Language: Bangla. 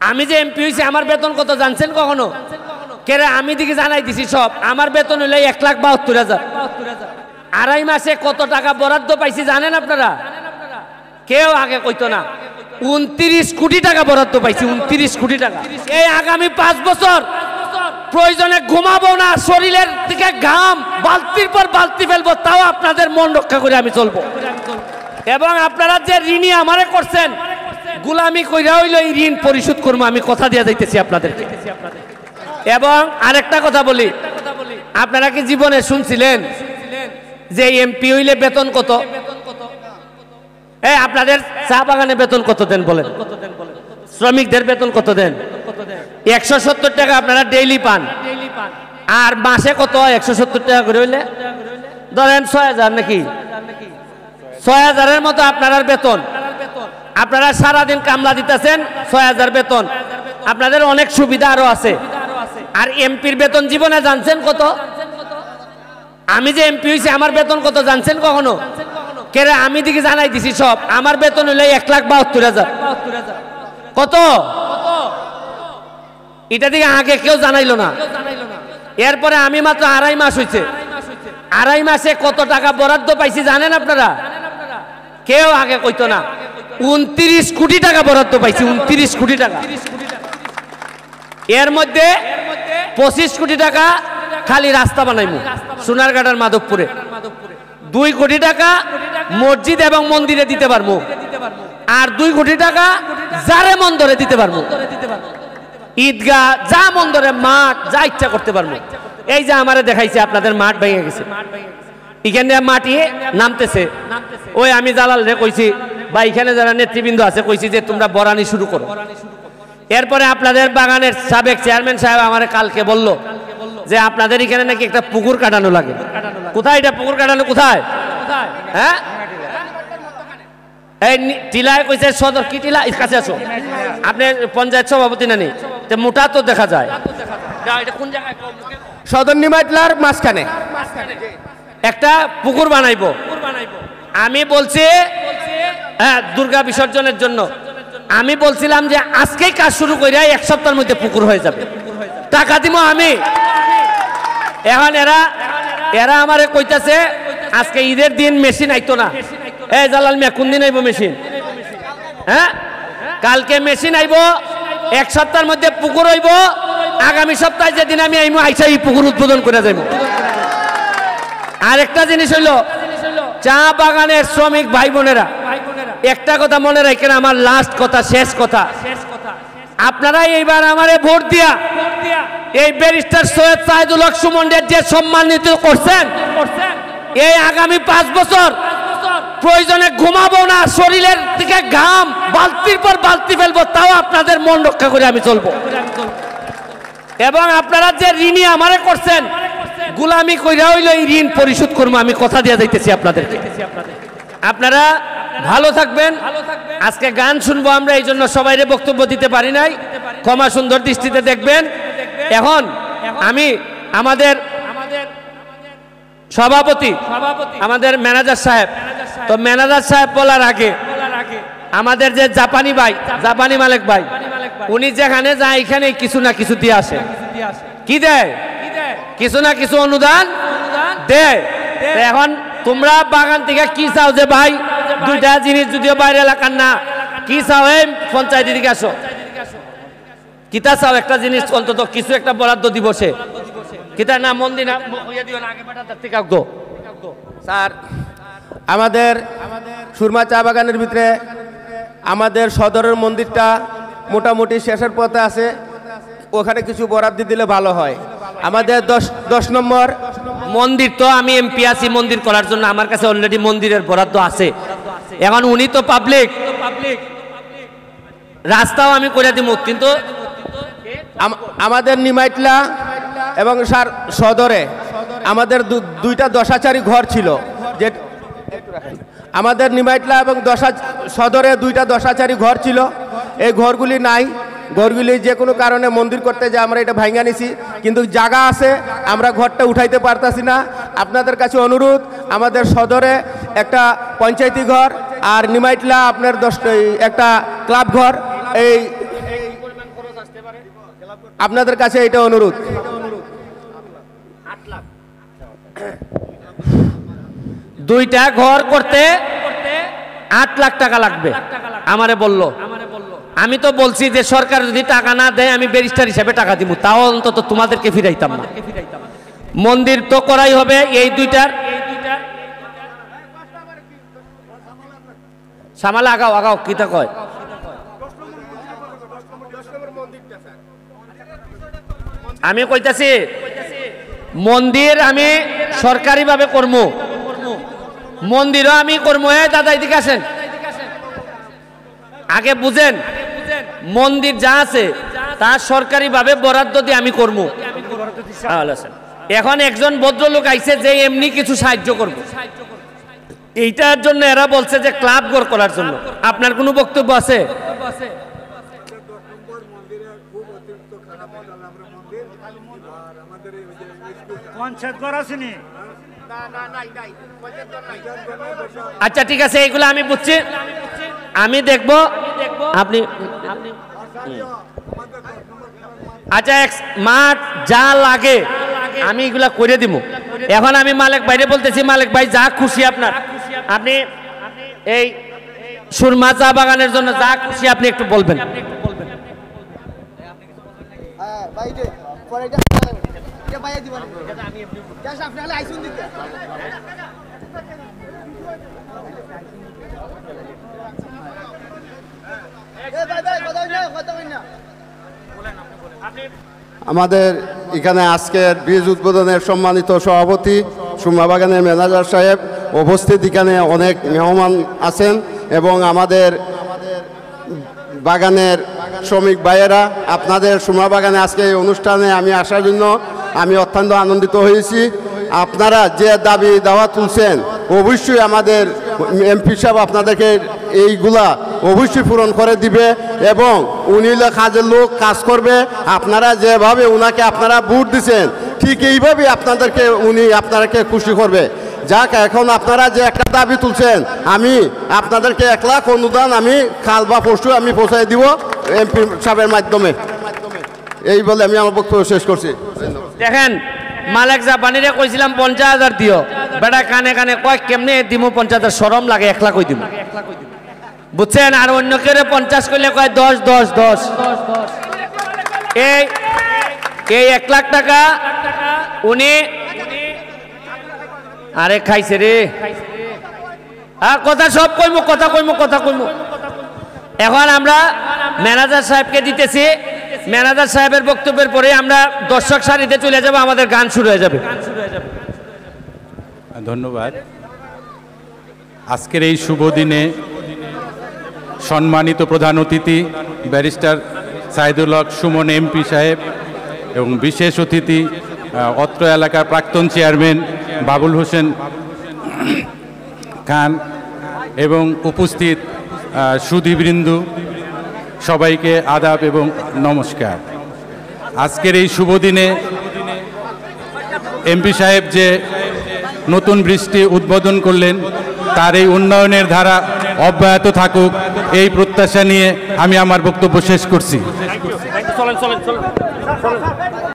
আমি যে এমপি হয়েছি আমার বেতন কত জানছেন কখনো? কেরে আমি দিকে জানাই দিছি সব। আমার বেতন হইলে 1,72,000। আড়াই মাসে কত টাকা বরাদ্দ পাইছি জানেন আপনারা? কেউ আগে কইতো না। 29 কোটি টাকা বরাদ্দ পাইছি, 29 কোটি টাকা। এই আগামী 5 বছর প্রয়োজনে ঘুমাবো না, শরীরের দিকে ঘাম বালতির পর বালতি ফেলবো, তাও আপনাদের মন রক্ষা করে আমি চলবো। এবং আপনারা যে ঋণী আমারে করছেন, গুলামি কইরা হইলো এই ঋণ পরিশোধ করবো, আমি কথা দিয়ে যাইতেছি আপনাদেরকে। এবং আরেকটা কথা বলি, আপনারা কি জীবনে শুনছিলেন যে এমপি হইলে বেতন কত? আপনাদের চা বাগানে বেতন কত দেন বলেন? শ্রমিকদের বেতন কত দেন? 170 টাকা আপনারা ডেইলি পান। আর মাসে কত? 170 টাকা করে হইলে ধরেন 6,000 নাকি? 6,000-এর মতো আপনার বেতন। আপনারা সারাদিন কামলা দিতেছেন, 6,000 বেতন। আপনাদের অনেক সুবিধা আরো আছে। আর এমপির বেতন জীবনে জানছেন কত? আমি যে এমপি হয়েছি আমার বেতন কত জানছেন কখনো? কেরে আমি দিকে জানাই দিছি সব। আমার বেতন হইলে 1,72,000। কত? এটা দিকে আগে কেউ জানাইলো না। এরপরে আমি মাত্র আড়াই মাস হয়েছে, আড়াই মাসে কত টাকা বরাদ্দ পাইছি জানেন আপনারা? কেউ আগে কইতো না। 29 কোটি টাকা বরাদ্দ পাইছি, 29 কোটি টাকা। এর মধ্যে 25 কোটি টাকা খালি রাস্তা বানাইমু সোনারঘাটার মাধবপুরে। 2 কোটি টাকা মসজিদ এবং মন্দিরে দিতে পারবো, আর 2 কোটি টাকা যারে মন্দরে দিতে পারবো। ঈদগাহ, যা মন্দরে, মাঠ, যা ইচ্ছা করতে পারবো। এই যে আমারে দেখাইছে আপনাদের মাঠ ভেঙে গেছে, এখানে মাটি নামতেছে। ওই আমি জালাল রে কইছি, বা এখানে যারা নেতৃবৃন্দ আছে কইছি যে তোমরা বরানি শুরু করো। এরপরে আপনাদের বাগানের সাবেক চেয়ারম্যান সাহেব আমার কালকে বলল যে আপনাদের এখানে নাকি একটা পুকুর কাটানো লাগে। কোথায় এটা পুকুর কাটানো? কোথায়? হ্যাঁ, এই টিলায় কইছে সদর। কি টিলা? কাছে আছো আপনি? পঞ্চায়েত সভাপতি নানি, মোটা তো দেখা যায়। এটা কোন জায়গায়? সদর নিমাইটলার মাঝখানে একটা পুকুর বানাইবো। আমি বলছি হ্যাঁ, দুর্গা বিসর্জনের জন্য। আমি বলছিলাম যে আজকেই কাজ শুরু করে 1 সপ্তাহের মধ্যে পুকুর হয়ে যাবে, টাকা দিব আমি। এখন এরা আমারে কইতাছে আজকে ঈদের দিন মেশিন আইতো না। এই জালাল মিয়া, কোন দিন আইবো মেশিন? হ্যাঁ, কালকে মেশিন আইবো, 1 সপ্তাহের মধ্যে পুকুর হইব। আগামী সপ্তাহে যেদিন আমি আইমু, আইসা এই পুকুর উদ্বোধন করে যাইব। আরেকটা জিনিস হইল, চা বাগানের শ্রমিক ভাই বোনেরা, একটা কথা মনে রাখেন, আমার লাস্ট কথা, শেষ কথা। আপনারা এইবার আমারে ভোট দিয়া এই ব্যারিস্টার সৈয়দ সাইদুল হক সুমনের যে সম্মানিত করছেন, এই আগামী 5 বছর প্রয়োজনে ঘুমাবো না, শরীরের দিকে ঘাম বালতির পর বালতি ফেলবো, তাও আপনাদের মন রক্ষা করে আমি চলবো। এবং আপনারা যে ঋণী আমারে করছেন, গুলামি কইরা হইলো এই ঋণ পরিশোধ করবো, আমি কথা দিয়ে যাইতেছি আপনাদেরকে। আপনারা ভালো থাকবেন। আজকে গান শুনবো আমরা, এই জন্য সবাইরে বক্তব্য দিতে পারি নাই, ক্ষমা সুন্দর দৃষ্টিতে দেখবেন। এখন আমি আমাদের সভাপতি, আমাদের ম্যানেজার সাহেব, তো ম্যানেজার সাহেব বলার আগে আমাদের যে জাপানি ভাই, জাপানি মালিক ভাই, উনি যেখানে যায় এখানে কিছু না কিছু দিয়ে আসে। কি দেয়? কিছু না কিছু অনুদান দেয়। এখন তোমরা বাগান থেকে কি চাও যে ভাই, 2টা জিনিস, যদিও বাইরে এলাকার না, কি চাও? এই পঞ্চায়েত দিকে আসো, কিতা চাও? একটা জিনিস অন্তত কিছু একটা বরাদ্দ দিবসে কিতা না মন্দির না দিও না, আগে পাঠাতে থেকে গো স্যার। আমাদের সুরমা চা বাগানের ভিতরে আমাদের সদরের মন্দিরটা মোটামুটি শেষের পথে আছে, ওখানে কিছু বরাদ্দ দিলে ভালো হয়। আমাদের 10 নম্বর মন্দির, তো আমি এমপি আছি মন্দির করার জন্য, আমার কাছে অলরেডি মন্দিরের বরাদ্দ আছে। এখন উনি তো পাবলিক, রাস্তাও আমি করে দিব, কিন্তু আমাদের নিমাইটলা এবং সদরে আমাদের 2টা দশাচারী ঘর ছিল। যে আমাদের নিমাইটলা এবং সদরে 2টা দশাচারী ঘর ছিল, এই ঘরগুলি নাই। ঘরগুলি যে কোনো কারণে মন্দির করতে যে আমরা এটা ভাঙা নিছি, কিন্তু জায়গা আছে, আমরা ঘরটা উঠাইতে পারতাছি না। আপনাদের কাছে অনুরোধ, আমাদের সদরে একটা পঞ্চায়েতি ঘর আর নিমাইটলা আপনার একটা ক্লাব ঘর, এই আপনাদের কাছে এটা অনুরোধ। 8 লাখ। দুইটা ঘর করতে 8 লাখ টাকা লাগবে আমারে বলল। আমি তো বলছি যে সরকার যদি টাকা না দেয় আমি ব্যারিস্টার হিসেবে টাকা দিব, তাও অন্তত তোমাদেরকে ফিরাইতাম না। মন্দির তো করাই হবে। এই দুইটার সামাল আগাও আগাও কিতা কয়। আমি কইতাছি মন্দির আমি সরকারিভাবে করব, মন্দিরও আমি করব। দাদা এদিকে আসেন, আগে বুঝেন মন্দির যা আছে তা সরকারিভাবে বরাদ্দ দিয়ে আমি করব। এখন একজন ভদ্রলোক আইছে যে এমনি কিছু সাহায্য করব, এইটার জন্য এরা বলছে যে ক্লাব ঘর করার জন্য। আপনার কোনো বক্তব্য আছে? আচ্ছা ঠিক আছে, এইগুলো আমি বুঝছি, আমি দেখব। আপনি আচ্ছা মাঠ যা লাগে আমি এগুলা করে দিব। এখন আমি মালিক ভাইরে বলতেছি, মালিক ভাই যা খুশি আপনার, আপনি এই সুরমা চা বাগানের জন্য যা খুশি আপনি একটু বলবেন। আমাদের এখানে আজকের বীজ উদ্বোধনের সম্মানিত সভাপতি, সুরমা বাগানের ম্যানেজার সাহেব উপস্থিত, এখানে অনেক মেহমান আছেন এবং আমাদের বাগানের শ্রমিক ভাইয়েরা, আপনাদের সুরমা বাগানে আজকে এই অনুষ্ঠানে আমি আসার জন্য আমি অত্যন্ত আনন্দিত হয়েছি। আপনারা যে দাবি দাওয়া তুলছেন অবশ্যই আমাদের এমপি সাহেব আপনাদেরকে এইগুলা অবশ্যই পূরণ করে দিবে এবং উনি কাজের লোক, কাজ করবে। আপনারা যেভাবে উনাকে আপনারা ভোট দিচ্ছেন ঠিক এইভাবে আপনাদেরকে উনি আপনাদেরকে খুশি করবে। যাক, এখন আপনারা যে একটা দাবি তুলছেন আমি আপনাদেরকে 1 লাখ অনুদান আমি কাল বা পরশু আমি পৌঁছাই দিব এমপি সাহেবের মাধ্যমে। এই বলে আমি আমার বক্তব্য শেষ করছি। দেখেন মালিক জাপানিরে কইছিলাম 50,000 দিও, বেটা কানে কানে কয় কেমনে দিব 50,000, শরম লাগে 1 লাখ কই দিব, বুঝছেন? আর অন্য কেউ 50 কইলে কয় 10 10 10। এই 1 লাখ টাকা উনি আরে খাইছে রে, আর কথা সব কইমু, কথা কইমু। এখন আমরা ম্যানেজার সাহেবকে দিতেছি, ম্যানেজার সাহেবের বক্তব্যের পরে আমরা দর্শক সারিতে চলে যাব, আমাদের গান শুরু হয়ে যাবে। ধন্যবাদ। আজকের এই শুভ দিনে সম্মানিত প্রধান অতিথি ব্যারিস্টার সাইদুল হক সুমন এমপি সাহেব এবং বিশেষ অতিথি অত্র এলাকার প্রাক্তন চেয়ারম্যান বাবুল হোসেন খান এবং উপস্থিত সুধীবৃন্দ, সবাইকে আদাব এবং নমস্কার। আজকের এই শুভ দিনে এমপি সাহেব যে নতুন বৃষ্টি উদ্বোধন করলেন তার এই উন্নয়নের ধারা অব্যাহত থাকুক এই প্রত্যাশা নিয়ে আমি আমার বক্তব্য শেষ করছি।